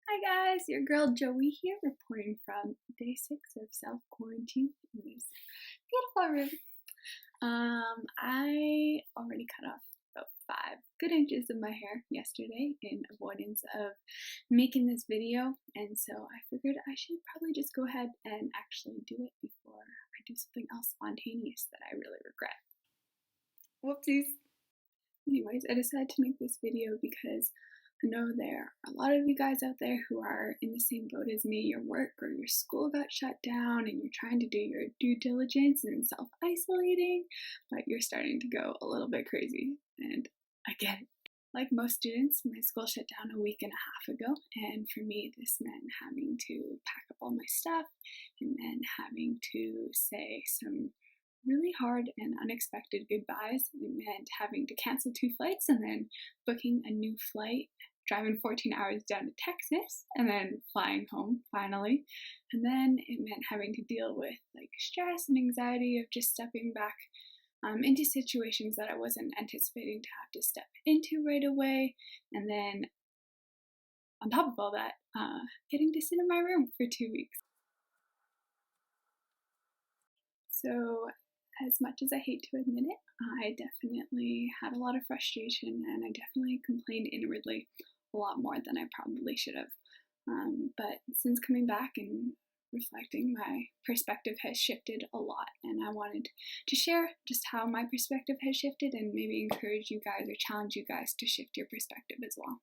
Hi guys, your girl Joey here, reporting from day 6 of self-quarantine in this beautiful room. I already cut off about 5 good inches of my hair yesterday in avoidance of making this video, and so I figured I should probably just go ahead and actually do it before I do something else spontaneous that I really regret. Whoopsies. Anyways, I decided to make this video because I know there are a lot of you guys out there who are in the same boat as me. Your work or your school got shut down and you're trying to do your due diligence and self-isolating, but you're starting to go a little bit crazy. And I get it. Like most students, my school shut down a week and a half ago, and for me, this meant having to pack up all my stuff. It meant having to say some really hard and unexpected goodbyes. It meant having to cancel 2 flights and then booking a new flight, driving 14 hours down to Texas, and then flying home finally. And then it meant having to deal with like stress and anxiety of just stepping back into situations that I wasn't anticipating to have to step into right away. And then on top of all that, getting to sit in my room for 2 weeks. So as much as I hate to admit it, I definitely had a lot of frustration and I definitely complained inwardly a lot more than I probably should have. But since coming back and reflecting, my perspective has shifted a lot, and I wanted to share just how my perspective has shifted and maybe encourage you guys or challenge you guys to shift your perspective as well.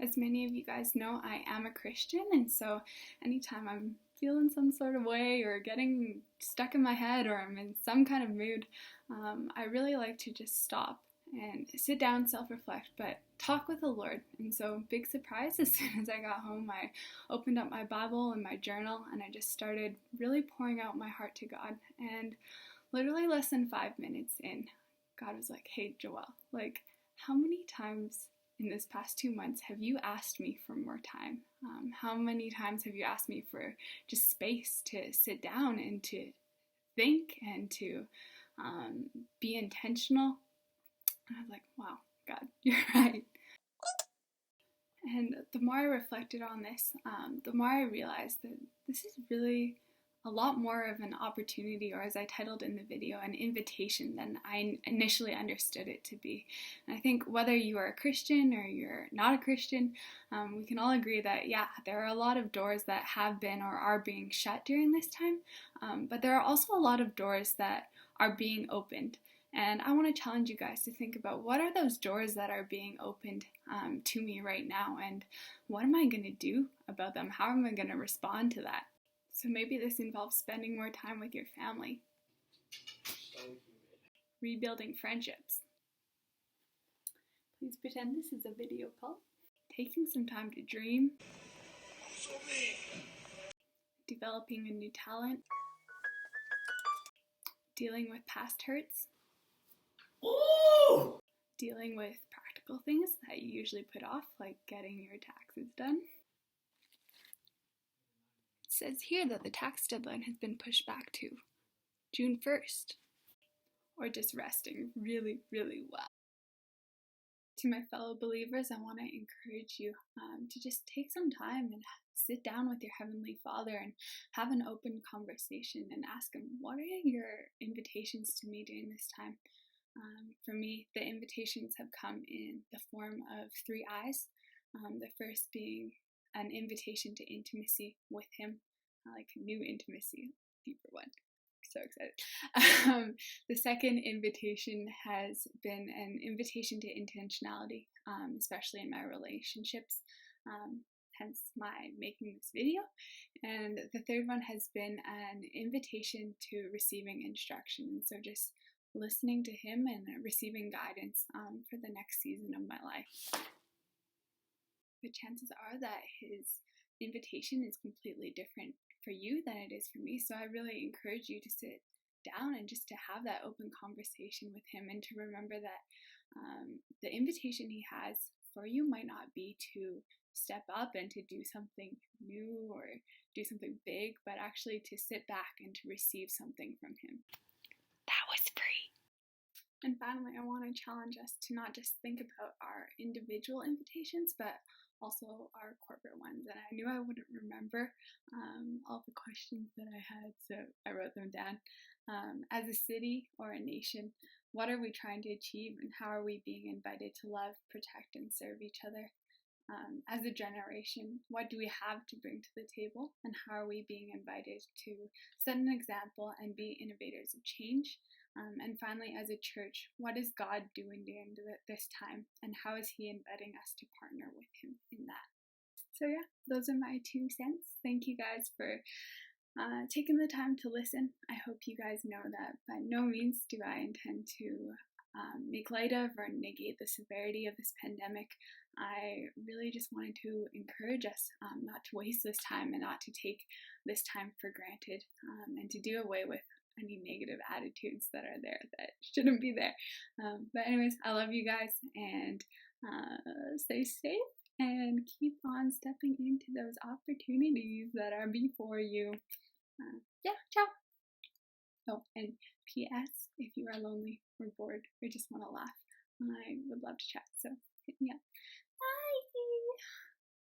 As many of you guys know, I am a Christian, and so anytime I'm feeling some sort of way or getting stuck in my head or I'm in some kind of mood, I really like to just stop and sit down, self-reflect, but talk with the Lord. And so, big surprise, as soon as I got home, I opened up my Bible and my journal and I just started really pouring out my heart to God. And literally less than 5 minutes in, God was like, hey Joelle, like how many times in this past 2 months have you asked me for more time? How many times have you asked me for just space to sit down and to think and to be intentional? And I was like, wow, God, you're right. And the more I reflected on this, the more I realized that this is really a lot more of an opportunity, or as I titled in the video, an invitation than I initially understood it to be. And I think whether you are a Christian or you're not a Christian, we can all agree that, yeah, there are a lot of doors that have been or are being shut during this time, but there are also a lot of doors that are being opened. And I want to challenge you guys to think about what are those doors that are being opened to me right now, and what am I going to do about them? How am I going to respond to that? So maybe this involves spending more time with your family, rebuilding friendships. Please pretend this is a video call. Taking some time to dream, developing a new talent, dealing with past hurts, dealing with practical things that you usually put off, like getting your taxes done. It says here that the tax deadline has been pushed back to June 1st, or just resting really, really well. To my fellow believers, I want to encourage you to just take some time and sit down with your Heavenly Father and have an open conversation and ask Him, what are your invitations to me during this time? For me, the invitations have come in the form of 3 I's. The first being an invitation to intimacy with Him, like new intimacy, deeper one. So excited. The second invitation has been an invitation to intentionality, especially in my relationships, hence my making this video. And the third one has been an invitation to receiving instruction. So just listening to Him and receiving guidance for the next season of my life. The chances are that His invitation is completely different for you than it is for me. So I really encourage you to sit down and just to have that open conversation with Him, and to remember that the invitation He has for you might not be to step up and to do something new or do something big, but actually to sit back and to receive something from Him. That was free. And finally, I want to challenge us to not just think about our individual invitations, but also our corporate ones. And I knew I wouldn't remember all the questions that I had, so I wrote them down. As a city or a nation, what are we trying to achieve, and how are we being invited to love, protect, and serve each other? As a generation, what do we have to bring to the table, and how are we being invited to set an example and be innovators of change? And finally, as a church, what is God doing during this time, and how is He inviting us to partner with Him in that? So yeah, those are my 2 cents. Thank you guys for taking the time to listen. I hope you guys know that by no means do I intend to make light of or negate the severity of this pandemic. I really just wanted to encourage us not to waste this time and not to take this time for granted, and to do away with any negative attitudes that are there that shouldn't be there. But anyways, I love you guys, and stay safe and keep on stepping into those opportunities that are before you. Yeah, ciao. Oh, and P.S. if you are lonely or bored or just want to laugh, I would love to chat, so hit me up. Bye!